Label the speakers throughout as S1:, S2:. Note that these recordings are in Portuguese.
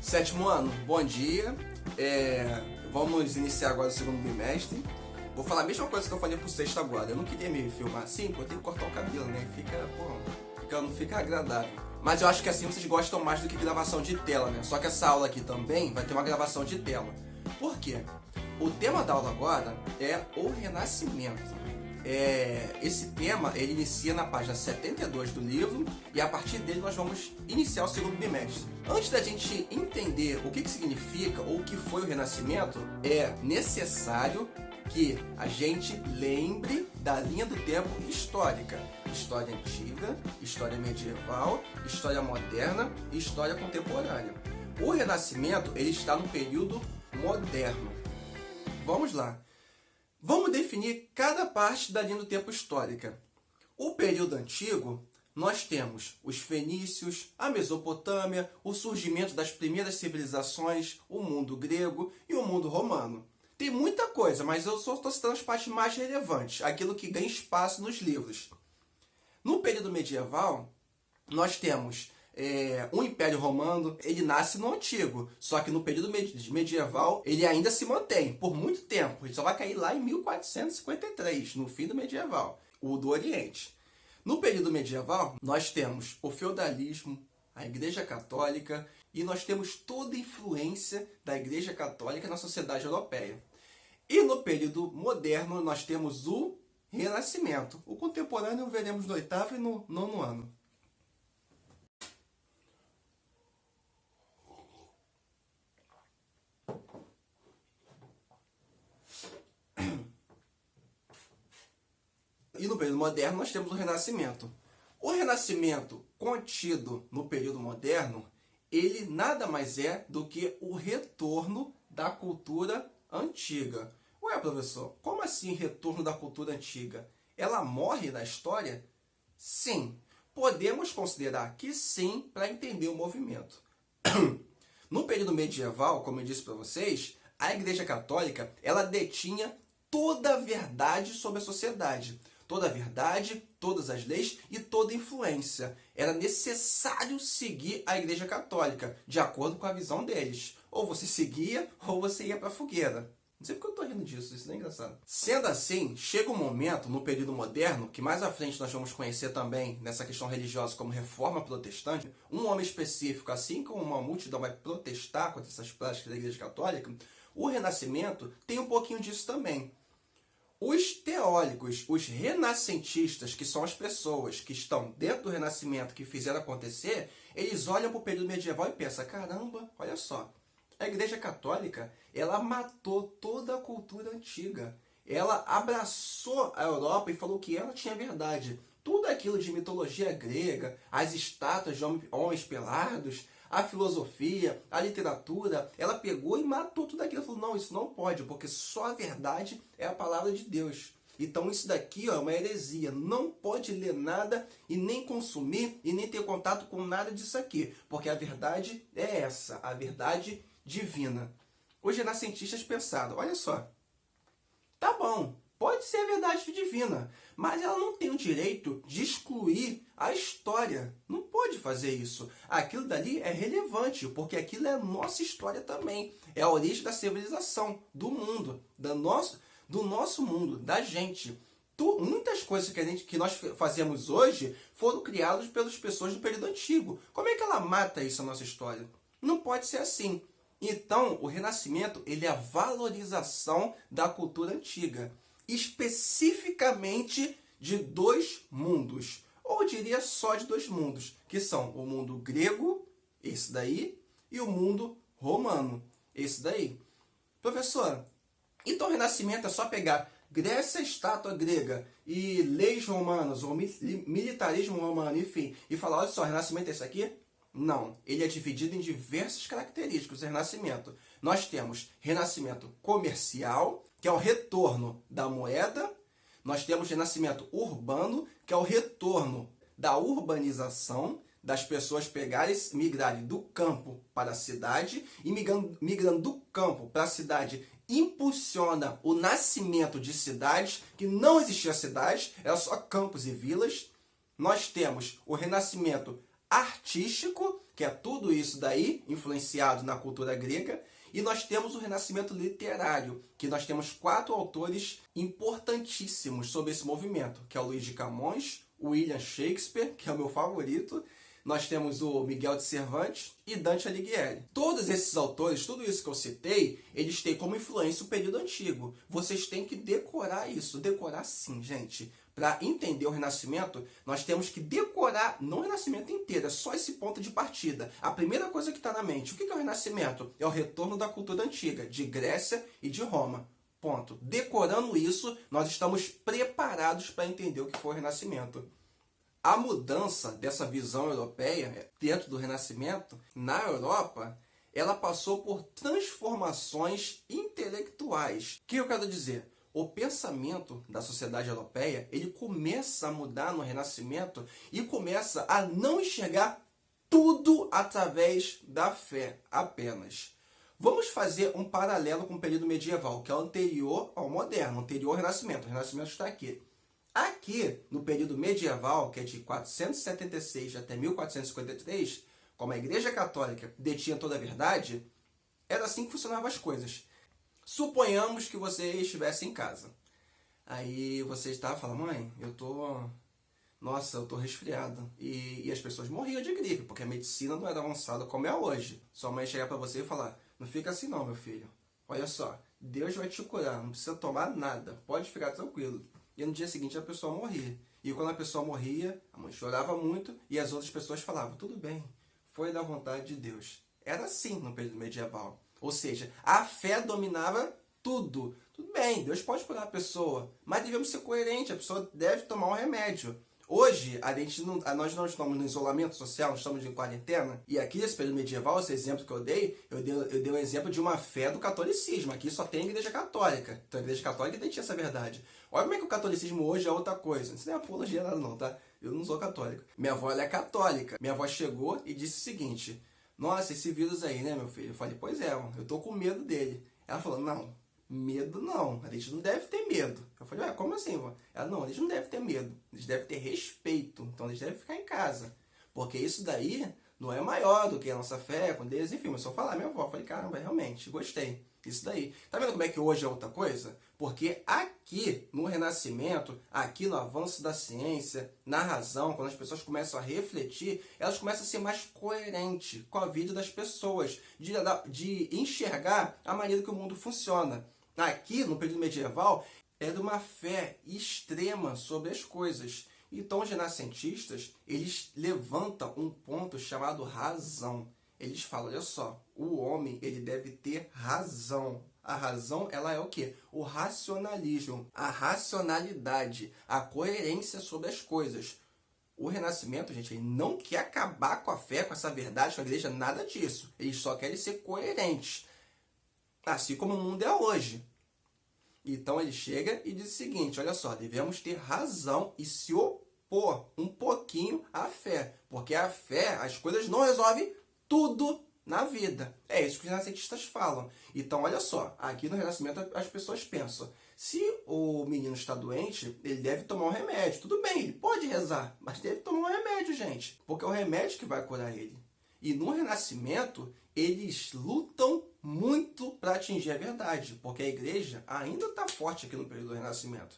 S1: Sétimo ano, bom dia. Vamos iniciar agora o segundo bimestre. Vou falar a mesma coisa que eu falei pro sexto agora. Eu não queria me filmar assim, porque eu tenho que cortar o cabelo, né? Não fica agradável. Mas eu acho que assim vocês gostam mais do que gravação de tela, né? Só que essa aula aqui também vai ter uma gravação de tela. Por quê? O tema da aula agora é o Renascimento. Esse tema ele inicia na página 72 do livro e a partir dele nós vamos iniciar o segundo bimestre. Antes da gente entender o que significa ou o que foi o Renascimento, é necessário que a gente lembre da linha do tempo histórica. História antiga, história medieval, história moderna e história contemporânea. O Renascimento ele está no período moderno. Vamos lá. Vamos definir cada parte da linha do tempo histórica. O período antigo, nós temos os fenícios, a Mesopotâmia, o surgimento das primeiras civilizações, o mundo grego e o mundo romano. Tem muita coisa, mas eu só estou citando as partes mais relevantes, aquilo que ganha espaço nos livros. No período medieval, nós temos o Império Romano, ele nasce no Antigo, só que no período medieval ele ainda se mantém por muito tempo. Ele só vai cair lá em 1453, no fim do medieval, o do Oriente. No período medieval, nós temos o feudalismo, a Igreja Católica, e nós temos toda a influência da Igreja Católica na sociedade europeia. E no período moderno, nós temos o Renascimento. O contemporâneo veremos no 8º e no 9º ano. E no período moderno nós temos o Renascimento. O Renascimento contido no período moderno, ele nada mais é do que o retorno da cultura antiga. Ué, professor, como assim retorno da cultura antiga? Ela morre na história? Sim. Podemos considerar que sim para entender o movimento. No período medieval, como eu disse para vocês, a Igreja Católica ela detinha toda a verdade sobre a sociedade. Toda a verdade, todas as leis e toda a influência. Era necessário seguir a Igreja Católica, de acordo com a visão deles. Ou você seguia, ou você ia para a fogueira. Não sei porque eu estou rindo disso, isso não é engraçado. Sendo assim, chega um momento, no período moderno, que mais à frente nós vamos conhecer também, nessa questão religiosa, como Reforma Protestante, um homem específico, assim como uma multidão vai protestar contra essas práticas da Igreja Católica, o Renascimento tem um pouquinho disso também. Os teóricos, os renascentistas, que são as pessoas que estão dentro do Renascimento, que fizeram acontecer, eles olham para o período medieval e pensam, caramba, olha só, a Igreja Católica, ela matou toda a cultura antiga. Ela abraçou a Europa e falou que ela tinha verdade. Tudo aquilo de mitologia grega, as estátuas de homens pelados, a filosofia, a literatura, ela pegou e matou tudo aquilo. Ela falou, não, isso não pode, porque só a verdade é a palavra de Deus. Então isso daqui é uma heresia. Não pode ler nada e nem consumir e nem ter contato com nada disso aqui. Porque a verdade é essa, a verdade divina. Os renascentistas pensaram, olha só, tá bom, pode ser a verdade divina, mas ela não tem o direito de excluir a história. Não pode fazer isso. Aquilo dali é relevante, porque aquilo é a nossa história também. É a origem da civilização, do mundo, do nosso mundo, da gente. Muitas coisas que nós fazemos hoje foram criadas pelas pessoas do período antigo. Como é que ela mata isso na nossa história? Não pode ser assim. Então, o Renascimento ele é a valorização da cultura antiga, especificamente de dois mundos, ou eu diria só de dois mundos, que são o mundo grego, esse daí, e o mundo romano, esse daí. Professor, então o Renascimento é só pegar Grécia, estátua grega, e leis romanas, ou militarismo romano, enfim, e falar, olha só, o Renascimento é esse aqui? Não, ele é dividido em diversas características, o Renascimento. Nós temos Renascimento comercial, que é o retorno da moeda. Nós temos Renascimento urbano, que é o retorno da urbanização, das pessoas migrarem do campo para a cidade, e migrando do campo para a cidade impulsiona o nascimento de cidades, que não existiam cidades, eram só campos e vilas. Nós temos o Renascimento artístico, que é tudo isso daí, influenciado na cultura grega. E nós temos o Renascimento literário, que nós temos 4 autores importantíssimos sobre esse movimento, que é o Luís de Camões, o William Shakespeare, que é o meu favorito, nós temos o Miguel de Cervantes e Dante Alighieri. Todos esses autores, tudo isso que eu citei, eles têm como influência o período antigo. Vocês têm que decorar isso. Decorar sim, gente. Para entender o Renascimento, nós temos que decorar, não o Renascimento inteiro, é só esse ponto de partida. A primeira coisa que está na mente, o que é o Renascimento? É o retorno da cultura antiga, de Grécia e de Roma. Ponto. Decorando isso, nós estamos preparados para entender o que foi o Renascimento. A mudança dessa visão europeia dentro do Renascimento, na Europa, ela passou por transformações intelectuais. O que eu quero dizer? O pensamento da sociedade europeia, ele começa a mudar no Renascimento e começa a não enxergar tudo através da fé apenas. Vamos fazer um paralelo com o período medieval, que é o anterior ao moderno, anterior ao Renascimento. O Renascimento está aqui. Aqui, no período medieval, que é de 476 até 1453, como a Igreja Católica detinha toda a verdade, era assim que funcionavam as coisas. Suponhamos que você estivesse em casa. Aí você estava falando, mãe, eu tô resfriado. E as pessoas morriam de gripe, porque a medicina não era avançada como é hoje. Sua mãe chegar para você e falar, não fica assim não, meu filho. Olha só, Deus vai te curar, não precisa tomar nada, pode ficar tranquilo. E no dia seguinte a pessoa morria. E quando a pessoa morria, a mãe chorava muito e as outras pessoas falavam, tudo bem, foi da vontade de Deus. Era assim no período medieval. Ou seja, a fé dominava tudo. Tudo bem, Deus pode curar a pessoa, mas devemos ser coerentes, a pessoa deve tomar um remédio. Hoje, nós não estamos no isolamento social, nós estamos em quarentena. E aqui, nesse período medieval, esse exemplo que eu dei um exemplo de uma fé do catolicismo. Aqui só tem a Igreja Católica. Então a Igreja Católica detinha essa verdade. Olha como é que o catolicismo hoje é outra coisa. Isso não é apologia nada não, tá? Eu não sou católico. Minha avó, ela é católica. Minha avó chegou e disse o seguinte, nossa, esse vírus aí, né, meu filho? Eu falei, pois é, eu tô com medo dele. Ela falou, não. Medo não, a gente não deve ter medo. Eu falei, ué, como assim, vó? Ela, não, eles não devem ter medo, eles devem ter respeito, então eles devem ficar em casa. Porque isso daí não é maior do que a nossa fé com Deus, enfim, mas só falar minha avó. Eu falei, caramba, realmente, gostei. Isso daí. Tá vendo como é que hoje é outra coisa? Porque aqui, no Renascimento, aqui no avanço da ciência, na razão, quando as pessoas começam a refletir, elas começam a ser mais coerentes com a vida das pessoas, de enxergar a maneira que o mundo funciona. Aqui, no período medieval, era uma fé extrema sobre as coisas. Então, os renascentistas, eles levantam um ponto chamado razão. Eles falam, olha só, o homem, ele deve ter razão. A razão, ela é o quê? O racionalismo, a racionalidade, a coerência sobre as coisas. O Renascimento, gente, ele não quer acabar com a fé, com essa verdade, com a igreja, nada disso. Eles só querem ser coerentes. Assim como o mundo é hoje. Então ele chega e diz o seguinte, olha só, devemos ter razão e se opor um pouquinho à fé. Porque a fé, as coisas não resolvem tudo na vida. É isso que os renascentistas falam. Então, olha só, aqui no Renascimento as pessoas pensam, se o menino está doente, ele deve tomar um remédio. Tudo bem, ele pode rezar, mas deve tomar um remédio, gente. Porque é o remédio que vai curar ele. E no Renascimento, eles lutam muito para atingir a verdade, porque a igreja ainda está forte aqui no período do Renascimento.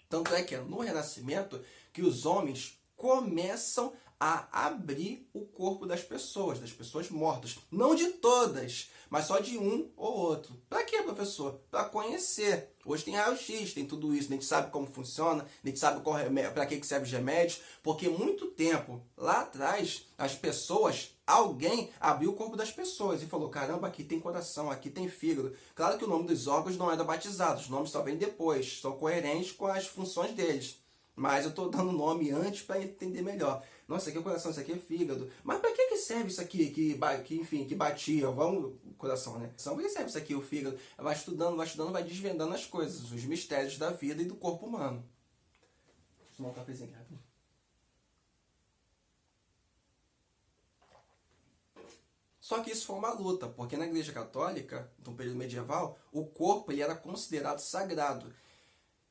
S1: Tanto é que é no Renascimento que os homens começam a abrir o corpo das pessoas mortas. Não de todas, mas só de um ou outro. Para quê, professor? Para conhecer. Hoje tem raio-x, tem tudo isso, a gente sabe como funciona, a gente sabe para que serve os remédios, porque muito tempo, lá atrás, as pessoas, alguém abriu o corpo das pessoas e falou, caramba, aqui tem coração, aqui tem fígado. Claro que o nome dos órgãos não era batizado, os nomes só vêm depois, são coerentes com as funções deles. Mas eu estou dando o nome antes para entender melhor. Nossa, isso aqui é o coração, isso aqui é fígado. Mas para que serve isso aqui que batia? Vamos, coração, né? Para que serve isso aqui, o fígado? Vai estudando, vai desvendando as coisas, os mistérios da vida e do corpo humano. Deixa eu tomar um cafezinho aqui. Só que isso foi uma luta, porque na Igreja Católica, no período medieval, o corpo ele era considerado sagrado.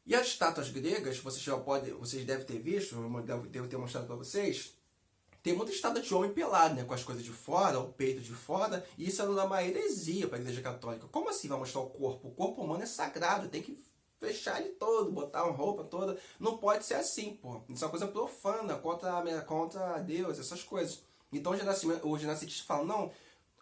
S1: E as estátuas gregas, vocês devem ter visto, eu devo ter mostrado para vocês, tem muita estátua de homem pelado, né? Com as coisas de fora, o peito de fora, e isso é uma heresia para a Igreja Católica. Como assim vai mostrar o corpo? O corpo humano é sagrado, tem que fechar ele todo, botar uma roupa toda. Não pode ser assim, pô. Isso é uma coisa profana, contra Deus, essas coisas. Então os renascentistas falam, não,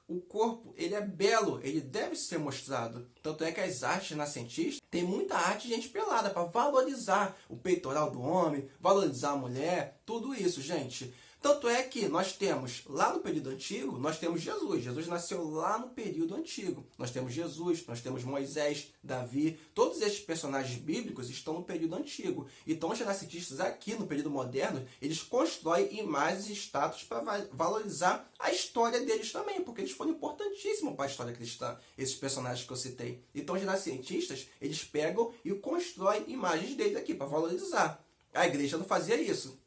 S1: o corpo, ele é belo, ele deve ser mostrado. Tanto é que as artes renascentistas, tem muita arte de gente pelada para valorizar o peitoral do homem, valorizar a mulher, tudo isso, gente. Tanto é que nós temos, lá no período antigo, nós temos Jesus. Jesus nasceu lá no período antigo. Nós temos Jesus, nós temos Moisés, Davi. Todos esses personagens bíblicos estão no período antigo. Então os renascentistas aqui, no período moderno, eles constroem imagens e estátuas para valorizar a história deles também, porque eles foram importantíssimos para a história cristã, esses personagens que eu citei. Então os renascentistas, eles pegam e constroem imagens deles aqui para valorizar. A igreja não fazia isso.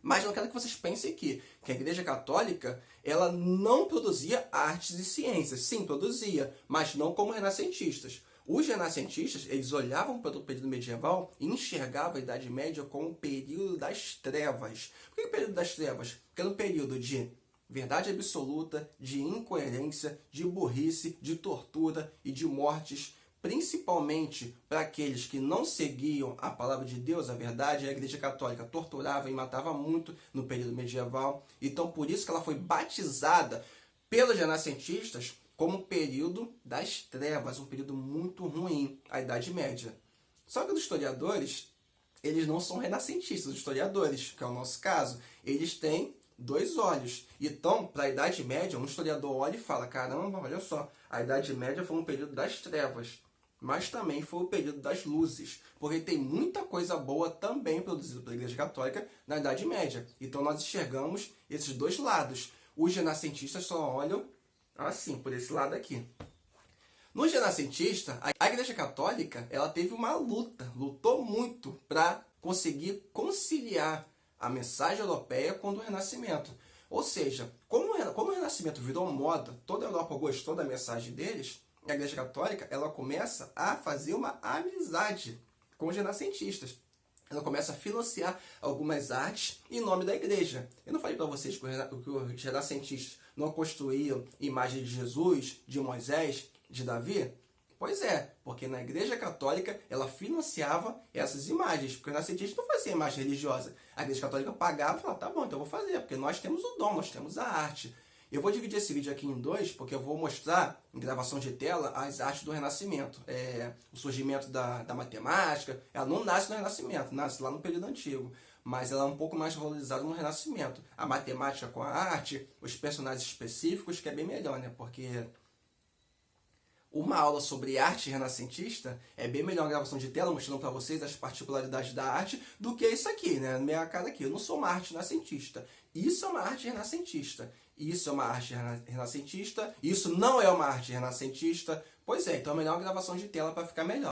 S1: Mas eu quero que vocês pensem que a Igreja Católica, ela não produzia artes e ciências. Sim, produzia, mas não como renascentistas. Os renascentistas, eles olhavam para o período medieval e enxergavam a Idade Média como o período das trevas. Por que o período das trevas? Porque era um período de verdade absoluta, de incoerência, de burrice, de tortura e de mortes, principalmente para aqueles que não seguiam a palavra de Deus, a verdade. A Igreja Católica torturava e matava muito no período medieval. Então, por isso que ela foi batizada pelos renascentistas como o período das trevas, um período muito ruim, a Idade Média. Só que os historiadores, eles não são renascentistas, os historiadores, que é o nosso caso, eles têm dois olhos. Então, para a Idade Média, um historiador olha e fala, caramba, olha só, a Idade Média foi um período das trevas, mas também foi o período das luzes, porque tem muita coisa boa também produzida pela Igreja Católica na Idade Média. Então nós enxergamos esses dois lados. Os renascentistas só olham assim, por esse lado aqui. No renascentista, a Igreja Católica, ela teve uma luta, lutou muito para conseguir conciliar a mensagem europeia com o Renascimento. Ou seja, como o Renascimento virou moda, toda a Europa gostou da mensagem deles, a Igreja Católica, ela começa a fazer uma amizade com os renascentistas. Ela começa a financiar algumas artes em nome da igreja. Eu não falei para vocês que os renascentistas não construíam imagens de Jesus, de Moisés, de Davi? Pois é, porque na Igreja Católica ela financiava essas imagens, porque os renascentistas não faziam imagem religiosa. A Igreja Católica pagava e falava, tá bom, então eu vou fazer, porque nós temos o dom, nós temos a arte. Eu vou dividir esse vídeo aqui em dois, porque eu vou mostrar, em gravação de tela, as artes do Renascimento. O surgimento da matemática, ela não nasce no Renascimento, nasce lá no período antigo. Mas ela é um pouco mais valorizada no Renascimento. A matemática com a arte, os personagens específicos, que é bem melhor, né? Porque uma aula sobre arte renascentista é bem melhor uma gravação de tela mostrando para vocês as particularidades da arte do que isso aqui, né? Minha cara aqui. Eu não sou uma arte renascentista. Isso é uma arte renascentista. Isso é uma arte renascentista. Isso não é uma arte renascentista. Pois é, então é melhor uma gravação de tela para ficar melhor.